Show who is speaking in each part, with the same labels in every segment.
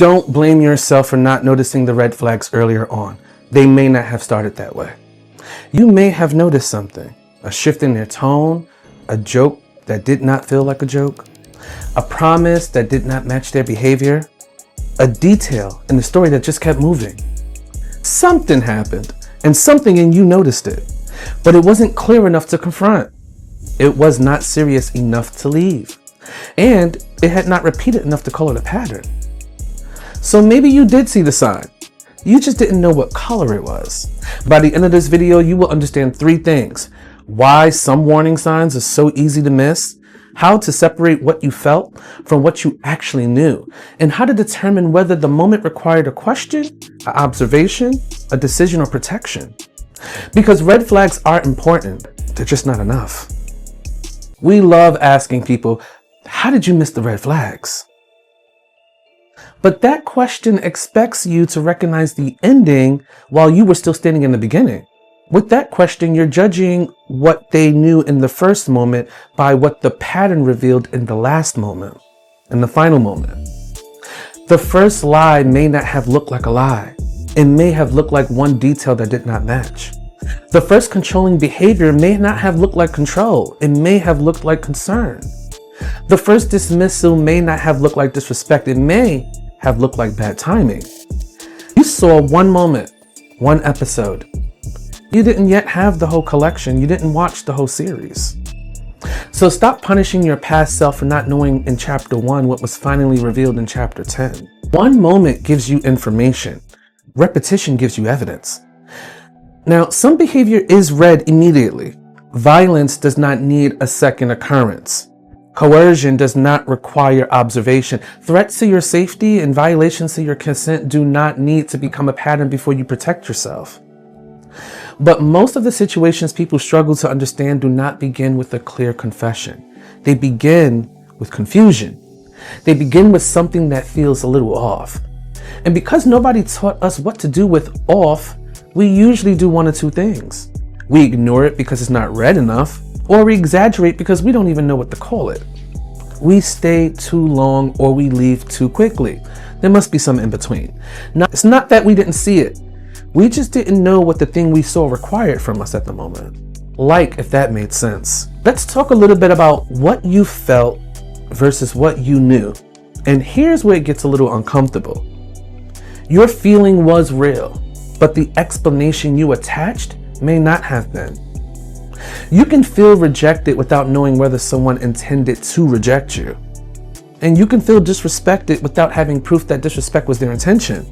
Speaker 1: Don't blame yourself for not noticing the red flags earlier on. They may not have started that way. You may have noticed something, a shift in their tone, a joke that did not feel like a joke, a promise that did not match their behavior, a detail in the story that just kept moving. Something happened and something in you noticed it, but it wasn't clear enough to confront. It was not serious enough to leave, and it had not repeated enough to call it a pattern. So maybe you did see the sign. You just didn't know what color it was. By the end of this video, you will understand 3 things: why some warning signs are so easy to miss, how to separate what you felt from what you actually knew, and how to determine whether the moment required a question, an observation, a decision, or protection. Because red flags are important, they're just not enough. We love asking people, how did you miss the red flags? But that question expects you to recognize the ending while you were still standing in the beginning. With that question, you're judging what they knew in the first moment by what the pattern revealed in the last moment, in the final moment. The first lie may not have looked like a lie. It may have looked like one detail that did not match. The first controlling behavior may not have looked like control. It may have looked like concern. The first dismissal may not have looked like disrespect. It may have looked like bad timing. You saw one moment, one episode. You didn't yet have the whole collection. You didn't watch the whole series. So stop punishing your past self for not knowing in chapter 1 what was finally revealed in chapter 10. One moment gives you information. Repetition gives you evidence. Now, some behavior is read immediately. Violence does not need a second occurrence. Coercion does not require observation. Threats to your safety and violations to your consent do not need to become a pattern before you protect yourself. But most of the situations people struggle to understand do not begin with a clear confession. They begin with confusion. They begin with something that feels a little off. And because nobody taught us what to do with off, we usually do one of 2 things. We ignore it because it's not read enough, or we exaggerate because we don't even know what to call it. We stay too long or we leave too quickly. There must be some in between. Now, it's not that we didn't see it. We just didn't know what the thing we saw required from us at the moment. Like, if that made sense. Let's talk a little bit about what you felt versus what you knew. And here's where it gets a little uncomfortable. Your feeling was real, but the explanation you attached may not have been. You can feel rejected without knowing whether someone intended to reject you. And you can feel disrespected without having proof that disrespect was their intention.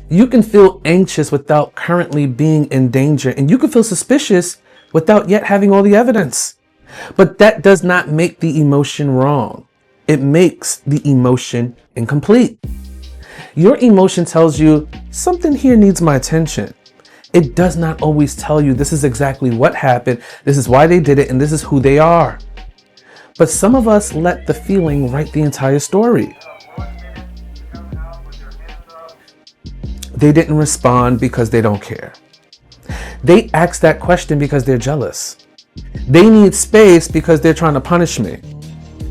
Speaker 1: You can feel anxious without currently being in danger. And you can feel suspicious without yet having all the evidence. But that does not make the emotion wrong. It makes the emotion incomplete. Your emotion tells you something here needs my attention. It does not always tell you this is exactly what happened, this is why they did it, and this is who they are. But some of us let the feeling write the entire story. They didn't respond because they don't care. They asked that question because they're jealous. They need space because they're trying to punish me.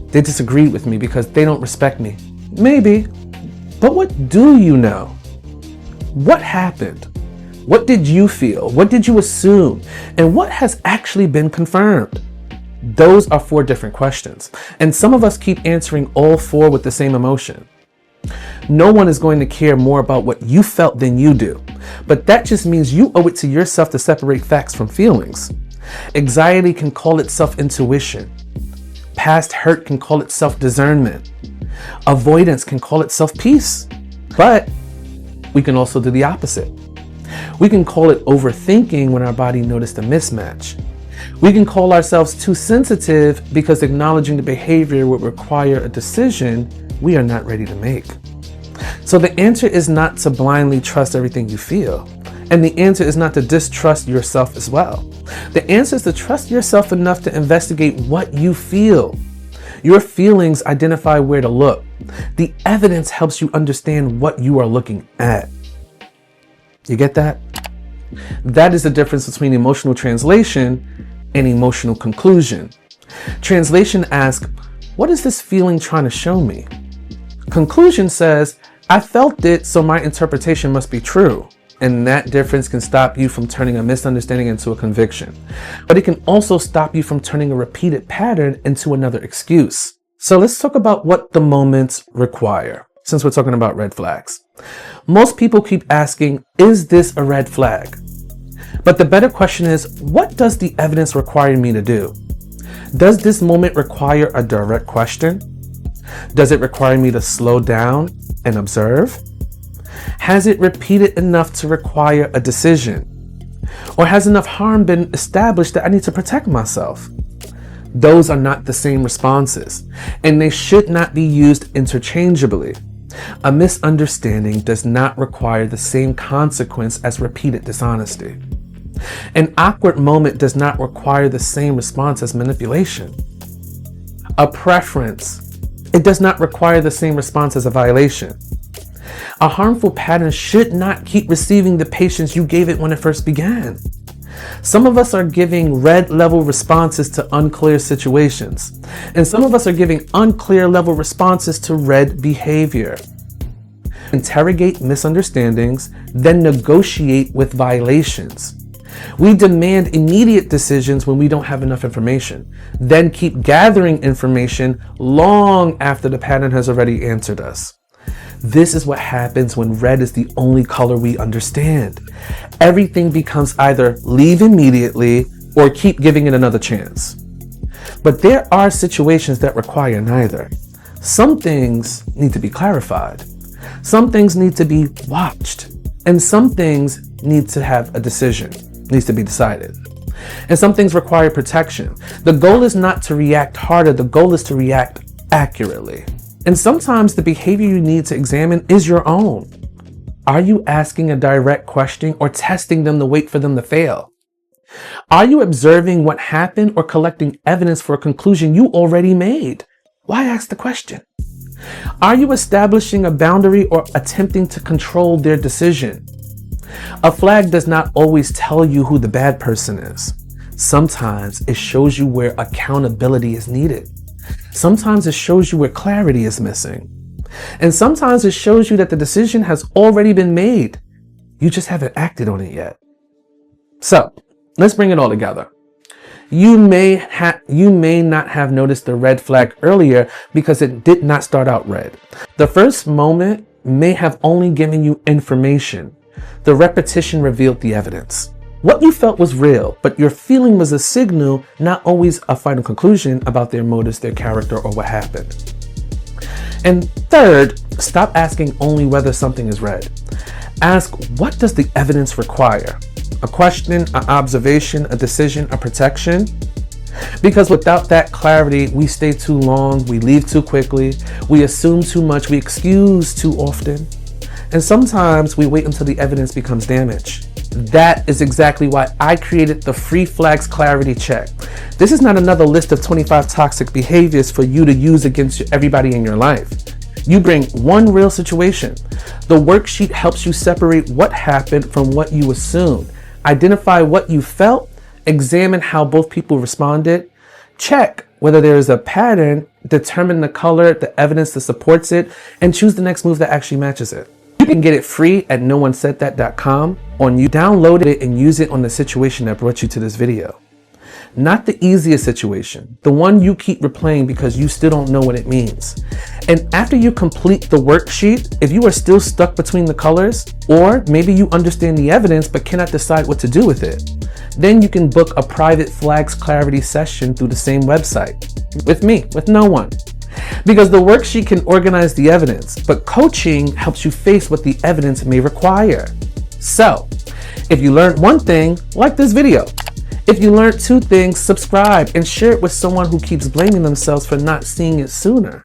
Speaker 1: They disagreed with me because they don't respect me. Maybe. But what do you know? What happened? What did you feel? What did you assume? And what has actually been confirmed? Those are 4 different questions. And some of us keep answering all 4 with the same emotion. No one is going to care more about what you felt than you do. But that just means you owe it to yourself to separate facts from feelings. Anxiety can call itself intuition. Past hurt can call itself discernment. Avoidance can call itself peace. But we can also do the opposite. We can call it overthinking when our body noticed a mismatch. We can call ourselves too sensitive because acknowledging the behavior would require a decision we are not ready to make. So the answer is not to blindly trust everything you feel. And the answer is not to distrust yourself as well. The answer is to trust yourself enough to investigate what you feel. Your feelings identify where to look. The evidence helps you understand what you are looking at. You get that? That is the difference between emotional translation and emotional conclusion. Translation asks, what is this feeling trying to show me? Conclusion says, I felt it, so my interpretation must be true. And that difference can stop you from turning a misunderstanding into a conviction. But it can also stop you from turning a repeated pattern into another excuse. So let's talk about what the moments require, since we're talking about red flags. Most people keep asking, is this a red flag? But the better question is, what does the evidence require me to do? Does this moment require a direct question? Does it require me to slow down and observe? Has it repeated enough to require a decision? Or has enough harm been established that I need to protect myself? Those are not the same responses, and they should not be used interchangeably. A misunderstanding does not require the same consequence as repeated dishonesty. An awkward moment does not require the same response as manipulation. A preference, it does not require the same response as a violation. A harmful pattern should not keep receiving the patience you gave it when it first began. Some of us are giving red level responses to unclear situations, and some of us are giving unclear level responses to red behavior. Interrogate misunderstandings, then negotiate with violations. We demand immediate decisions when we don't have enough information, then keep gathering information long after the pattern has already answered us. This is what happens when red is the only color we understand. Everything becomes either leave immediately or keep giving it another chance. But there are situations that require neither. Some things need to be clarified. Some things need to be watched. And some things need to have a decision, needs to be decided. And some things require protection. The goal is not to react harder, the goal is to react accurately. And sometimes the behavior you need to examine is your own. Are you asking a direct question or testing them to wait for them to fail? Are you observing what happened or collecting evidence for a conclusion you already made? Why ask the question? Are you establishing a boundary or attempting to control their decision? A flag does not always tell you who the bad person is. Sometimes it shows you where accountability is needed. Sometimes it shows you where clarity is missing. And sometimes it shows you that the decision has already been made. You just haven't acted on it yet. So let's bring it all together. You may not have noticed the red flag earlier because it did not start out red. The first moment may have only given you information. The repetition revealed the evidence. What you felt was real, but your feeling was a signal, not always a final conclusion about their motives, their character, or what happened. And third, stop asking only whether something is red. Ask, what does the evidence require? A question, an observation, a decision, a protection? Because without that clarity, we stay too long, we leave too quickly, we assume too much, we excuse too often. And sometimes we wait until the evidence becomes damaged. That is exactly why I created the Free Flags Clarity Check. This is not another list of 25 toxic behaviors for you to use against everybody in your life. You bring one real situation. The worksheet helps you separate what happened from what you assumed. Identify what you felt, examine how both people responded, check whether there is a pattern, determine the color, the evidence that supports it, and choose the next move that actually matches it. You can get it free at noonesaidthat.com, or you download it and use it on the situation that brought you to this video. Not the easiest situation, the one you keep replaying because you still don't know what it means. And after you complete the worksheet, if you are still stuck between the colors, or maybe you understand the evidence but cannot decide what to do with it, then you can book a private Flags Clarity session through the same website. With me, with no one. Because the worksheet can organize the evidence, but coaching helps you face what the evidence may require. So, if you learned one thing, like this video. If you learned two things, subscribe and share it with someone who keeps blaming themselves for not seeing it sooner.